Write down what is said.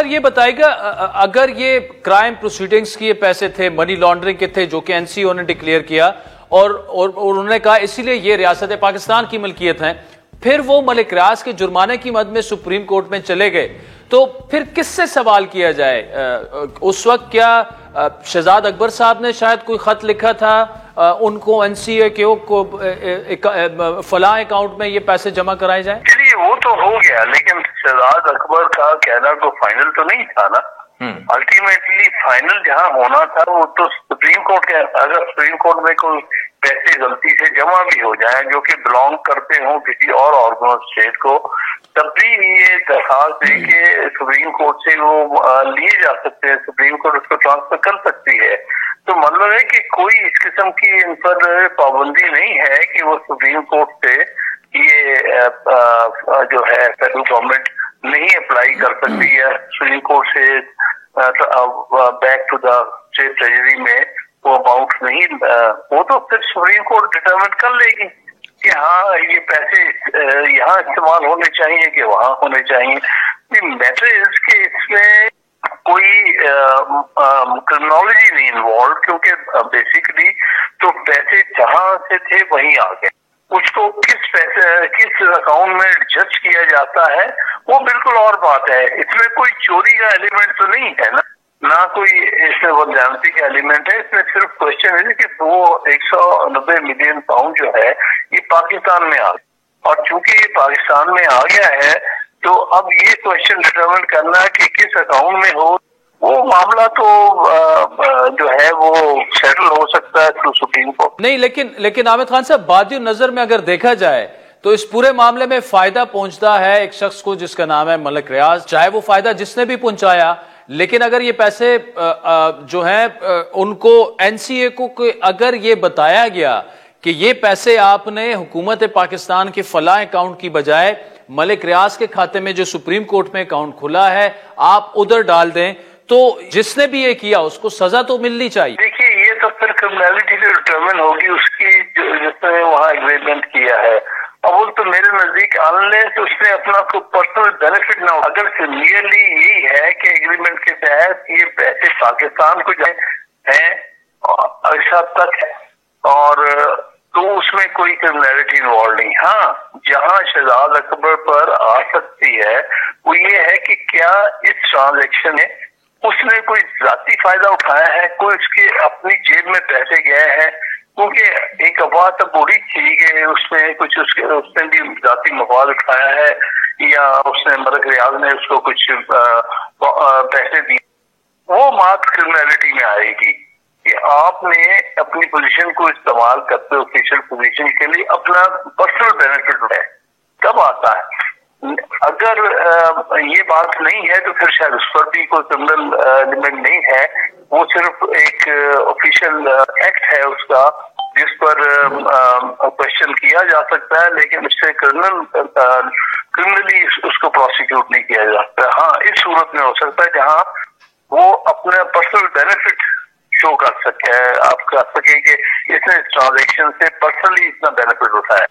یہ بتائے گا اگر یہ کرائم پروسیڈنگز کی یہ پیسے تھے، منی لانڈرنگ کے تھے جو کہ این سی او نے ڈکلیئر کیا اور انہوں نے کہا اسی لیے یہ ریاست پاکستان کی ملکیت ہیں، پھر وہ ملک ریاض کے جرمانے کی مد میں سپریم کورٹ میں چلے گئے، تو پھر کس سے سوال کیا جائے؟ اس وقت کیا شہزاد اکبر صاحب نے شاید کوئی خط لکھا تھا ان کو این سی اے کو فلاں اکاؤنٹ میں یہ پیسے جمع کرائے جائیں؟ چلیے وہ تو ہو گیا، لیکن شہزاد اکبر کا کہنا تو فائنل تو نہیں تھا نا۔ الٹیمیٹلی فائنل جہاں ہونا تھا وہ تو سپریم کورٹ کے، اگر سپریم کورٹ میں کوئی پیسے غلطی سے جمع بھی ہو جائیں جو کہ بلانگ کرتے ہوں کسی اور آرگن آف اسٹیٹ کو، تب بھی یہ درخواست دے کے سپریم کورٹ سے وہ لیے جا سکتے ہیں، سپریم کورٹ اس کو ٹرانسفر کر سکتی ہے۔ تو مطلب ہے کہ کوئی اس قسم کی ان پر پابندی نہیں ہے کہ وہ سپریم کورٹ سے یہ جو ہے فیڈرل گورنمنٹ نہیں اپلائی کر سکتی ہے، سپریم کورٹ سے back to the state treasury میں وہ اماؤنٹ نہیں، وہ تو پھر سپریم کورٹ ڈٹرمن کر لے گی کہ ہاں یہ پیسے یہاں استعمال ہونے چاہیے کہ وہاں ہونے چاہیے۔ میٹر اس کے اس میں کوئی کرمنالوجی نہیں انوالوڈ، کیونکہ بیسیکلی تو پیسے جہاں سے تھے وہیں آ گئے، اس کو کس اکاؤنٹ میں ایڈجسٹ کیا جاتا ہے وہ بالکل اور بات ہے۔ اس میں کوئی چوری کا ایلیمنٹ تو نہیں ہے نا، نہ کوئی اس میں بدعنوانی کا ایلیمنٹ ہے، اس میں صرف کوشچن ہے کہ وہ 190 ملین پاؤنڈ جو ہے یہ پاکستان میں آ گیا، اور چونکہ یہ پاکستان میں آ گیا ہے تو اب یہ کوشچن ڈٹرمن کرنا کہ کس اکاؤنٹ میں ہو، وہ معاملہ تو جو ہے وہ سیٹل ہو سکتا ہے تھرو سپریم کورٹ۔ نہیں، لیکن عامر خان صاحب بادی نظر میں اگر دیکھا جائے تو اس پورے معاملے میں فائدہ پہنچتا ہے ایک شخص کو جس کا نام ہے ملک ریاض، چاہے وہ فائدہ جس نے بھی پہنچایا، لیکن اگر یہ پیسے جو ہیں ان کو این سی اے کو اگر یہ بتایا گیا کہ یہ پیسے آپ نے حکومت پاکستان کے فلاں اکاؤنٹ کی بجائے ملک ریاض کے کھاتے میں جو سپریم کورٹ میں اکاؤنٹ کھلا ہے آپ ادھر ڈال دیں، تو جس نے بھی یہ کیا اس کو سزا تو ملنی چاہیے۔ دیکھیے یہ تو پھر کرمنالٹی سے ڈٹرمن ہوگی اس کی، جس نے وہاں ایگریمنٹ کیا ہے۔ اول تو میرے نزدیک انلیس اس نے اپنا کوئی پرسنل بینیفٹ نہ ہو، اگر سینئرلی یہی ہے کہ ایگریمنٹ کے تحت یہ پیسے پاکستان کو جائیں ہیں اس حد تک ہے، اور تو اس میں کوئی کرمنالٹی انوالو نہیں۔ ہاں جہاں شہزاد اکبر پر آ سکتی ہے وہ یہ ہے کہ کیا اس ٹرانزیکشن میں اس نے کوئی ذاتی فائدہ اٹھایا ہے، کوئی اس کے اپنی جیب میں پیسے گئے ہیں، کیونکہ ایک افواہ تو بڑی تھی کہ اس میں کچھ اس نے بھی ذاتی مفاد اٹھایا ہے یا اس نے ملک ریاض نے اس کو کچھ پیسے دیے، وہ بات کرمنالٹی میں آئے گی کہ آپ نے اپنی پوزیشن کو استعمال کرتے آفیشیل پوزیشن کے لیے اپنا پرسنل بینیفٹ اٹھائے، کب آتا ہے۔ اگر یہ بات نہیں ہے تو پھر شاید اس پر بھی کوئی کرمنل ایلیمنٹ نہیں ہے، وہ صرف ایک آفیشیل ایکٹ ہے اس کا جس پر کوشچن کیا جا سکتا ہے، لیکن اس سے کرمنلی اس کو پروسیکیوٹ نہیں کیا جا سکتا۔ ہاں اس صورت میں ہو سکتا ہے جہاں وہ اپنا پرسنل بینیفٹ شو کر سکے، آپ کر سکیں کہ اس نے اس ٹرانزیکشن سے پرسنلی اتنا بینیفٹ اٹھایا۔